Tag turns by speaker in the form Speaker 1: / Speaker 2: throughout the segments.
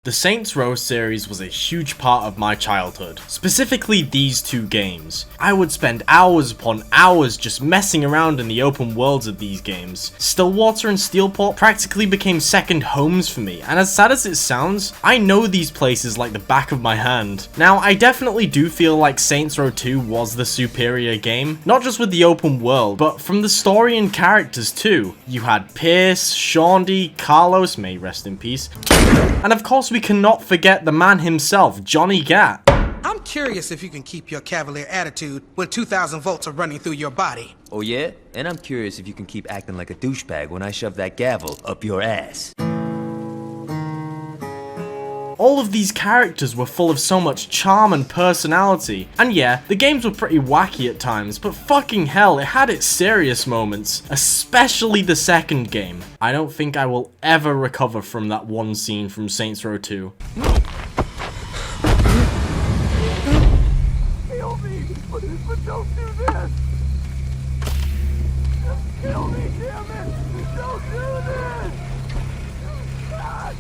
Speaker 1: The Saints Row series was a huge part of my childhood, specifically these two games. I would spend hours upon hours just messing around in the open worlds of these games. Stillwater and Steelport practically became second homes for me, and as sad as it sounds, I know these places like the back of my hand. Now, I definitely do feel like Saints Row 2 was the superior game, not just with the open world, but from the story and characters too. You had Pierce, Shaundy, Carlos, may rest in peace, and of course we cannot forget the man himself, Johnny Gat.
Speaker 2: I'm curious if you can keep your cavalier attitude when 2,000 volts are running through your body.
Speaker 3: Oh yeah? And I'm curious if you can keep acting like a douchebag when I shove that gavel up your ass.
Speaker 1: All of these characters were full of so much charm and personality. And yeah, the games were pretty wacky at times, but fucking hell, it had its serious moments, especially the second game. I don't think I will ever recover from that one scene from Saints Row 2.
Speaker 4: Kill me, but don't do this! Just kill me, damn it! Don't do this! God.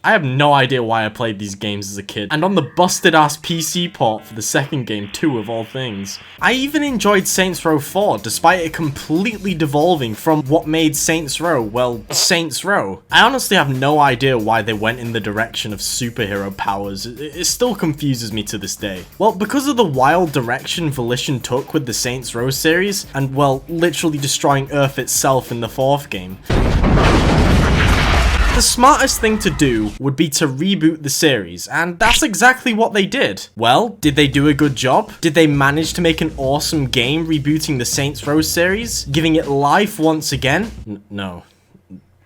Speaker 1: I have no idea why I played these games as a kid, and on the busted ass PC port for the second game too, of all things. I even enjoyed Saints Row 4, despite it completely devolving from what made Saints Row, well, Saints Row. I honestly have no idea why they went in the direction of superhero powers. It still confuses me to this day. Well, because of the wild direction Volition took with the Saints Row series, and well, literally destroying Earth itself in the fourth game, the smartest thing to do would be to reboot the series, and that's exactly what they did. Well, did they do a good job? Did they manage to make an awesome game rebooting the Saints Row series, giving it life once again? No.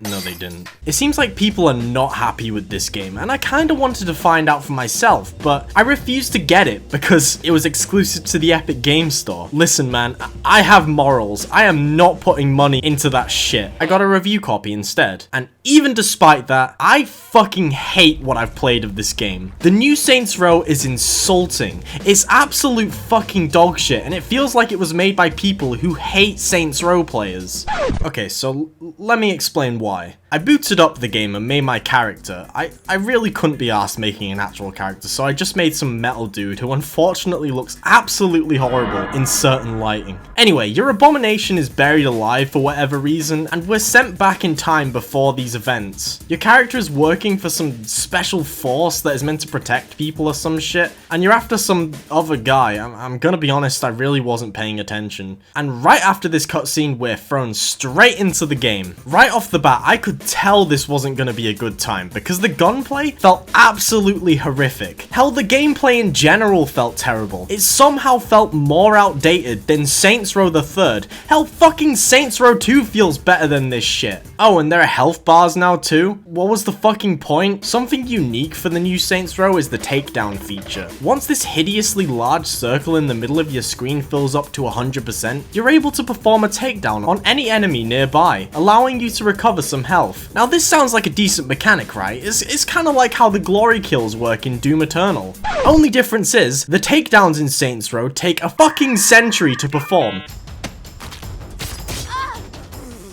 Speaker 1: No, they didn't. It seems like people are not happy with this game, and I kinda wanted to find out for myself, but I refused to get it because it was exclusive to the Epic Games Store. Listen man, I have morals. I am not putting money into that shit. I got a review copy instead. And even despite that, I fucking hate what I've played of this game. The new Saints Row is insulting. It's absolute fucking dog shit, and it feels like it was made by people who hate Saints Row players. Okay, so let me explain why. I booted up the game and made my character. I really couldn't be arsed making an actual character, so I just made some metal dude who unfortunately looks absolutely horrible in certain lighting. Anyway, your abomination is buried alive for whatever reason, and we're sent back in time before these events. Your character is working for some special force that is meant to protect people or some shit, and you're after some other guy. I'm gonna be honest, I really wasn't paying attention. And right after this cutscene, we're thrown straight into the game. Right off the bat, I could tell this wasn't going to be a good time because the gunplay felt absolutely horrific. Hell, the gameplay in general felt terrible. It somehow felt more outdated than Saints Row the 3rd. Hell, fucking Saints Row 2 feels better than this shit. Oh, and there are health bars now too? What was the fucking point? Something unique for the new Saints Row is the takedown feature. Once this hideously large circle in the middle of your screen fills up to 100%, you're able to perform a takedown on any enemy nearby, allowing you to recover some health. Now this sounds like a decent mechanic, right? It's kind of like how the glory kills work in Doom Eternal. Only difference is, the takedowns in Saints Row take a fucking century to perform.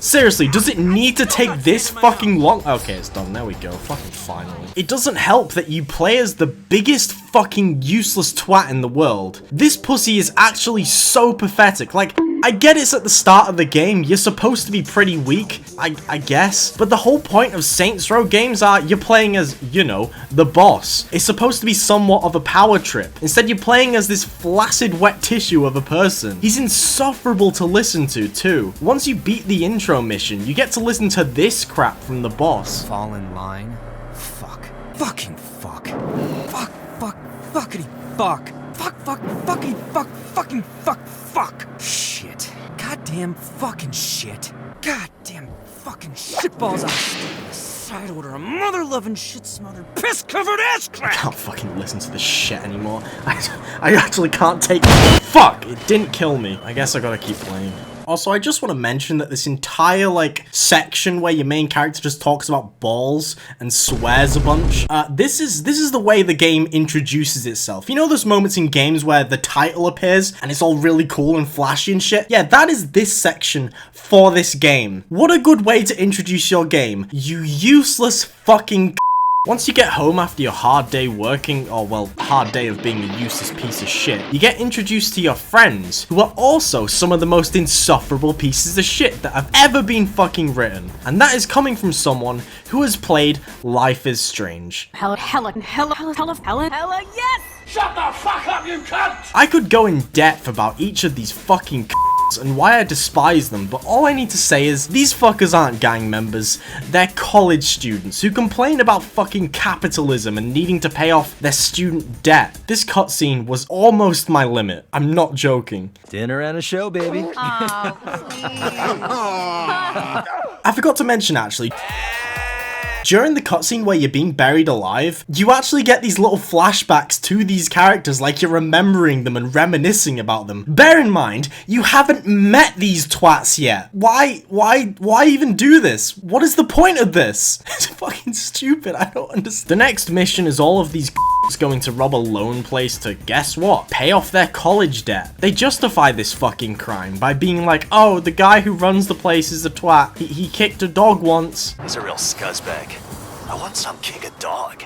Speaker 1: Seriously, does it need to take this fucking long? Okay, it's done. There we go. Fucking finally. It doesn't help that you play as the biggest fucking useless twat in the world. This pussy is actually so pathetic. Like, I get it's at the start of the game, you're supposed to be pretty weak, I guess, but the whole point of Saints Row games are you're playing as, you know, the boss. It's supposed to be somewhat of a power trip. Instead, you're playing as this flaccid wet tissue of a person. He's insufferable to listen to, too. Once you beat the intro mission, you get to listen to this crap from the boss.
Speaker 5: Fall in line? Fuck. Fucking fuck. Fuck, fuck, fuckity fuck. Fuck, fuck, fucking fuck, fucking fuck, fuck. Shit. Goddamn fucking shit. Goddamn fucking shitballs. I'll stick in the side order a mother-loving shit-smothered, piss-covered ass crack.
Speaker 1: I can't fucking listen to this shit anymore. I actually can't take. Fuck! It didn't kill me. I guess I gotta keep playing. Also, I just want to mention that this entire, like, section where your main character just talks about balls and swears a bunch, this is the way the game introduces itself. You know those moments in games where the title appears and it's all really cool and flashy and shit? Yeah, that is this section for this game. What a good way to introduce your game, you useless fucking Once you get home after your hard day working, or well, hard day of being a useless piece of shit, you get introduced to your friends, who are also some of the most insufferable pieces of shit that have ever been fucking written. And that is coming from someone who has played Life is Strange.
Speaker 6: Hella, yes!
Speaker 4: Shut the fuck up, you cunt!
Speaker 1: I could go in depth about each of these fucking and why I despise them, but all I need to say is these fuckers aren't gang members, they're college students who complain about fucking capitalism and needing to pay off their student debt. This cutscene was almost my limit. I'm not joking.
Speaker 3: Dinner and a show, baby.
Speaker 6: Oh,
Speaker 1: I forgot to mention actually, during the cutscene where you're being buried alive, you actually get these little flashbacks to these characters like you're remembering them and reminiscing about them. Bear in mind, you haven't met these twats yet. Why even do this? What is the point of this? It's fucking stupid, I don't understand. The next mission is all of these going to rob a loan place to, guess what? Pay off their college debt. They justify this fucking crime by being like, oh, the guy who runs the place is a twat. He kicked a dog once.
Speaker 7: He's a real scuzzbag. I want some kick a dog.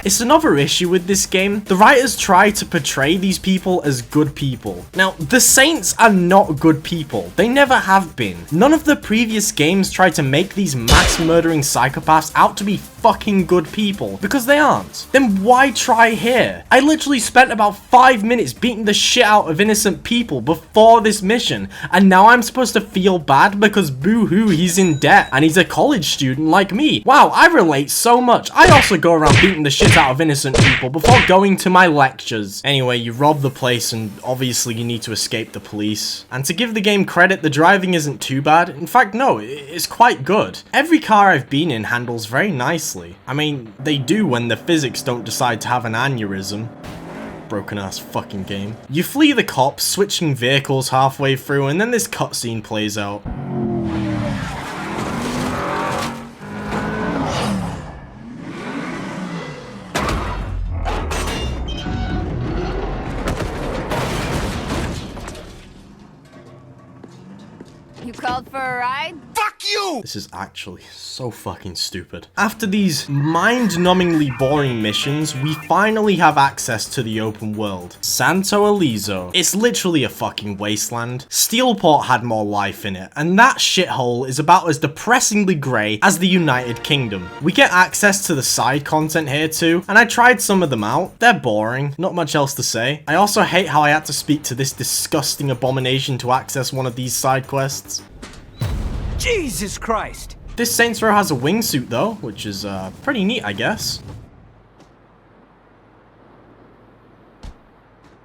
Speaker 1: It's another issue with this game. The writers try to portray these people as good people. Now, the Saints are not good people. They never have been. None of the previous games try to make these mass murdering psychopaths out to be fucking good people, because they aren't. Then why try here? I literally spent about 5 minutes beating the shit out of innocent people before this mission, and now I'm supposed to feel bad because boo-hoo, he's in debt and he's a college student like me. Wow, I relate so much. I also go around beating the shit out of innocent people before going to my lectures. Anyway, you rob the place and obviously you need to escape the police. And to give the game credit, the driving isn't too bad. In fact, no, it's quite good. Every car I've been in handles very nicely. I mean, they do when the physics don't decide to have an aneurysm. Broken ass fucking game. You flee the cops, switching vehicles halfway through, and then this cutscene plays out.
Speaker 6: You called for a ride?
Speaker 2: Fuck you!
Speaker 1: This is actually so fucking stupid. After these mind-numbingly boring missions, we finally have access to the open world. Santo Elizo. It's literally a fucking wasteland. Steelport had more life in it, and that shithole is about as depressingly grey as the United Kingdom. We get access to the side content here too, and I tried some of them out. They're boring, not much else to say. I also hate how I had to speak to this disgusting abomination to access one of these side quests.
Speaker 5: Jesus Christ!
Speaker 1: This Saints Row has a wingsuit though, which is pretty neat, I guess.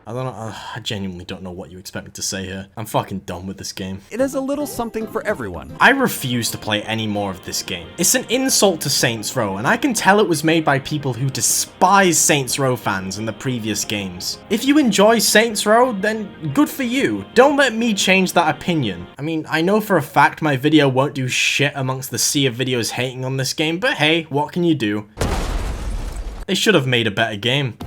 Speaker 1: I don't know, I genuinely don't know what you expect me to say here. I'm fucking done with this game.
Speaker 8: It has a little something for everyone.
Speaker 1: I refuse to play any more of this game. It's an insult to Saints Row, and I can tell it was made by people who despise Saints Row fans in the previous games. If you enjoy Saints Row, then good for you. Don't let me change that opinion. I mean, I know for a fact my video won't do shit amongst the sea of videos hating on this game, but hey, what can you do? They should have made a better game.